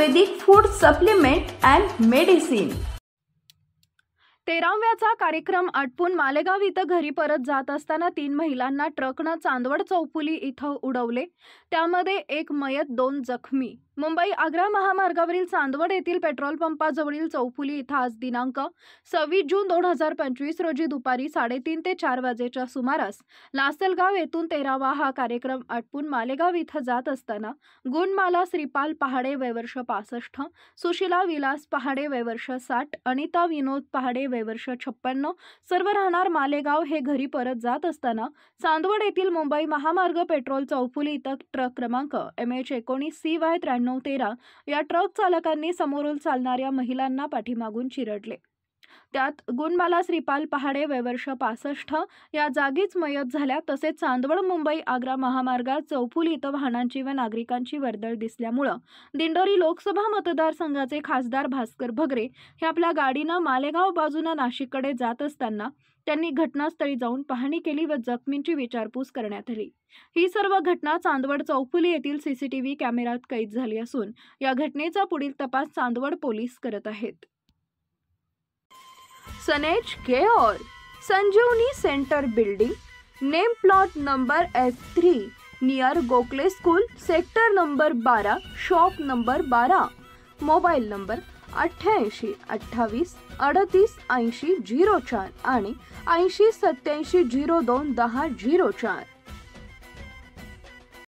Ayurvedic food supplement and medicine. 13व्याचा कार्यक्रम आटपून मालेगाव इथं घरी परत जात असताना 3 महिलांना ट्रकनं चांदवड चौफुली इथं उडवले। त्यामध्ये एक मयत, 2 जखमी। मुंबई आग्रा महामार्गावरील चांदवड येथील पेट्रोल पंपाजवळील चौफुली इथं आज दिनांक 26 जून 2025 रोजी दुपारी 3:30 ते 4 वाजेच्या सुमारास लासलगाव येथून 13वा हा कार्यक्रम आटपून मालेगाव इथं जात असताना गुणमाला श्रीपाल पहाडे वय वर्ष 65, सुशीला विलास पहाडे वय वर्ष 60, अनिता विनोद पहाडे वय वर्ष 56, सर्व राहणार मालेगाव हे घरी परत जात असताना चांदवड येथील मुंबई महामार्ग पेट्रोल चौफुली इथं ट्रक क्रमांक MH19CY 9313 या ट्रक चालकांनी समोरून चालणाऱ्या महिलांना पाठीमागून चिरडले। त्यात गुणमाला श्रीपाल पहाडे वय वर्ष 65 या जागीच मयत झाल्या। तसेच चांदवड मुंबई आग्रा महामार्गात चौफुली इथं वाहनांची व नागरिकांची वर्दळ दिसल्यामुळे दिंडोरी लोकसभा मतदारसंघाचे खासदार भास्कर भगरे हे आपल्या गाडीनं मालेगाव बाजूने नाशिककडे जात असताना त्यांनी घटनास्थळी जाऊन पाहणी केली व जखमींची विचारपूस करण्यात आली। ही सर्व घटना चांदवड चौफुली येथील CCTV कॅमेऱ्यात कैद झाली असून या घटनेचा पुढील तपास चांदवड पोलीस करत आहेत। सनेज care, Sanjeevani centre building, name plot number F3 near Gokhale school, sector number 12, shop number 12, mobile number 88 28 38 80 04 आणि 80 87 02 10 04।